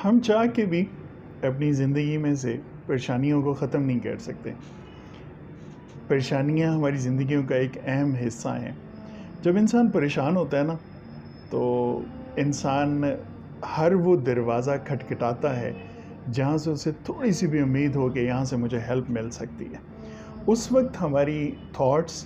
ہم چاہ کے بھی اپنی زندگی میں سے پریشانیوں کو ختم نہیں کر سکتے. پریشانیاں ہماری زندگیوں کا ایک اہم حصہ ہیں. جب انسان پریشان ہوتا ہے نا تو انسان ہر وہ دروازہ کھٹکھٹاتا ہے جہاں سے اسے تھوڑی سی بھی امید ہو کہ یہاں سے مجھے ہیلپ مل سکتی ہے. اس وقت ہماری تھاٹس،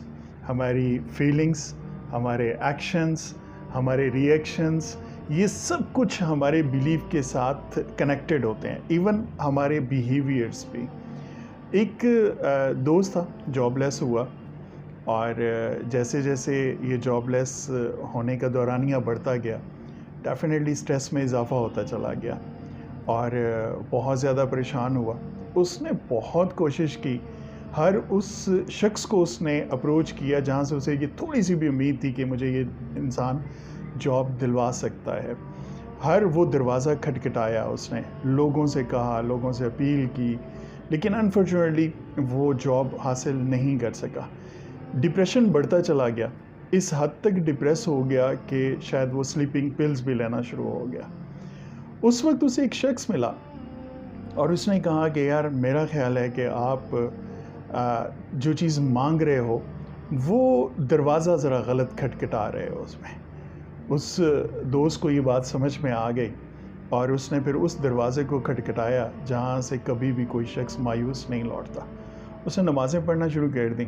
ہماری فیلنگس، ہمارے ایکشنز، ہمارے ری ایکشنز، یہ سب کچھ ہمارے بیلیف کے ساتھ کنیکٹڈ ہوتے ہیں. ایون ہمارے بیہیویئرس بھی. ایک دوست تھا، جاب لیس ہوا، اور جیسے جیسے یہ جاب لیس ہونے کا دورانیہ بڑھتا گیا ڈیفینیٹلی اسٹریس میں اضافہ ہوتا چلا گیا اور بہت زیادہ پریشان ہوا. اس نے بہت کوشش کی، ہر اس شخص کو اس نے اپروچ کیا جہاں سے اسے یہ تھوڑی سی بھی امید تھی کہ مجھے یہ انسان جاب دلوا سکتا ہے. ہر وہ دروازہ کھٹکھٹایا اس نے، لوگوں سے کہا، لوگوں سے اپیل کی، لیکن انفارچونیٹلی وہ جاب حاصل نہیں کر سکا. ڈپریشن بڑھتا چلا گیا، اس حد تک ڈپریس ہو گیا کہ شاید وہ سلیپنگ پلز بھی لینا شروع ہو گیا. اس وقت اسے ایک شخص ملا اور اس نے کہا کہ یار میرا خیال ہے کہ آپ جو چیز مانگ رہے ہو وہ دروازہ ذرا غلط کھٹکھٹا رہے ہو. اس دوست کو یہ بات سمجھ میں آ گئی اور اس نے پھر اس دروازے کو کھٹکھٹایا جہاں سے کبھی بھی کوئی شخص مایوس نہیں لوٹتا. اس نے نمازیں پڑھنا شروع کر دیں،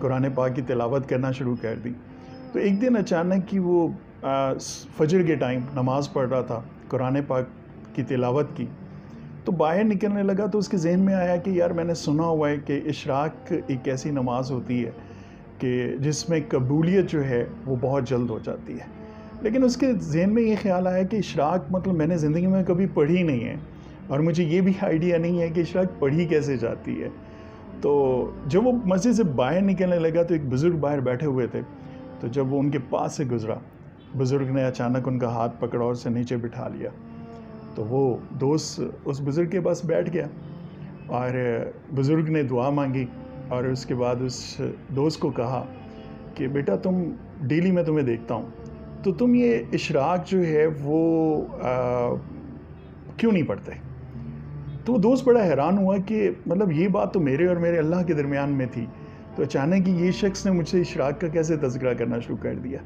قرآن پاک کی تلاوت کرنا شروع کر دی. تو ایک دن اچانک کہ وہ فجر کے ٹائم نماز پڑھ رہا تھا، قرآن پاک کی تلاوت کی، تو باہر نکلنے لگا تو اس کے ذہن میں آیا کہ یار میں نے سنا ہوا ہے کہ اشراق ایک ایسی نماز ہوتی ہے کہ جس میں قبولیت جو ہے وہ بہت جلد ہو جاتی ہے. لیکن اس کے ذہن میں یہ خیال آیا کہ اشراق مطلب میں نے زندگی میں کبھی پڑھی نہیں ہے اور مجھے یہ بھی آئیڈیا نہیں ہے کہ اشراق پڑھی کیسے جاتی ہے. تو جب وہ مسجد سے باہر نکلنے لگا تو ایک بزرگ باہر بیٹھے ہوئے تھے. تو جب وہ ان کے پاس سے گزرا، بزرگ نے اچانک ان کا ہاتھ پکڑا اور اسے نیچے بٹھا لیا. تو وہ دوست اس بزرگ کے پاس بیٹھ گیا اور بزرگ نے دعا مانگی اور اس کے بعد اس دوست کو کہا کہ بیٹا تم ڈیلی میں تمہیں دیکھتا ہوں، تو تم یہ اشراق جو ہے وہ کیوں نہیں پڑھتے؟ تو وہ دوست بڑا حیران ہوا کہ مطلب یہ بات تو میرے اور میرے اللہ کے درمیان میں تھی، تو اچانک یہ شخص نے مجھ سے اشراق کا کیسے تذکرہ کرنا شروع کر دیا.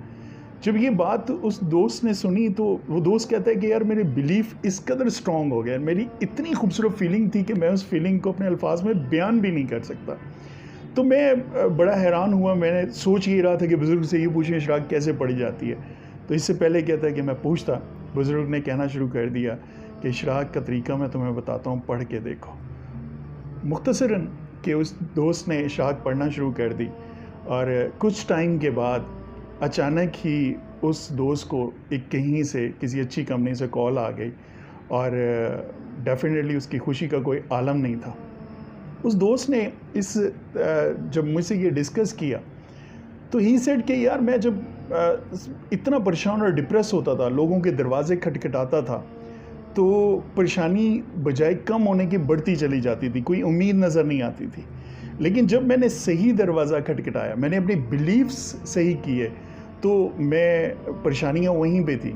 جب یہ بات اس دوست نے سنی تو وہ دوست کہتا ہے کہ یار میرے بیلیف اس قدر اسٹرانگ ہو گیا، میری اتنی خوبصورت فیلنگ تھی کہ میں اس فیلنگ کو اپنے الفاظ میں بیان بھی نہیں کر سکتا. تو میں بڑا حیران ہوا، میں نے سوچ ہی رہا تھا کہ بزرگ سے یہ پوچھیں اشراق کیسے پڑھی جاتی ہے. تو اس سے پہلے کہتا ہے کہ میں پوچھتا، بزرگ نے کہنا شروع کر دیا کہ اشراق کا طریقہ میں تمہیں بتاتا ہوں، پڑھ کے دیکھو. مختصراً کہ اس دوست نے اشراق پڑھنا شروع کر دی اور کچھ ٹائم کے بعد اچانک ہی اس دوست کو ایک کہیں سے کسی اچھی کمپنی سے کال آ گئی اور ڈیفینیٹلی اس کی خوشی کا کوئی عالم نہیں تھا. اس دوست نے جب مجھ سے یہ ڈسکس کیا تو ہی سیڈ کہ یار میں جب اتنا پریشان اور ڈپریس ہوتا تھا، لوگوں کے دروازے کھٹکھٹاتا تھا، تو پریشانی بجائے کم ہونے کی بڑھتی چلی جاتی تھی، کوئی امید نظر نہیں آتی تھی. لیکن جب میں نے صحیح دروازہ کھٹکھٹایا، میں نے اپنی بیلیفز صحیح کیے، تو میں پریشانیاں وہیں پہ تھی.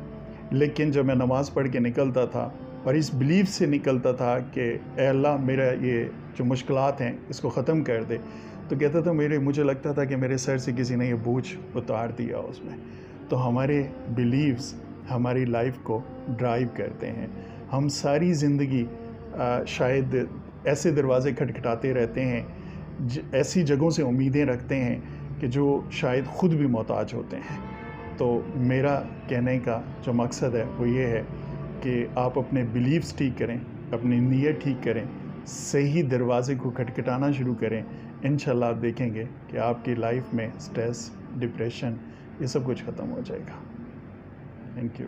لیکن جب میں نماز پڑھ کے نکلتا تھا اور اس بیلیف سے نکلتا تھا کہ اے اللہ میرا یہ جو مشکلات ہیں اس کو ختم کر دے، تو کہتا تھا مجھے لگتا تھا کہ میرے سر سے کسی نے یہ بوجھ اتار دیا اس میں. تو ہمارے بیلیفز ہماری لائف کو ڈرائیو کرتے ہیں. ہم ساری زندگی شاید ایسے دروازے کھٹکھٹاتے رہتے ہیں، ایسی جگہوں سے امیدیں رکھتے ہیں کہ جو شاید خود بھی محتاج ہوتے ہیں. تو میرا کہنے کا جو مقصد ہے وہ یہ ہے کہ آپ اپنے بیلیفز ٹھیک کریں، اپنی نیت ٹھیک کریں، صحیح دروازے کو کھٹکھٹانا شروع کریں. انشاءاللہ آپ دیکھیں گے کہ آپ کی لائف میں سٹریس، ڈپریشن، یہ سب کچھ ختم ہو جائے گا. Thank you.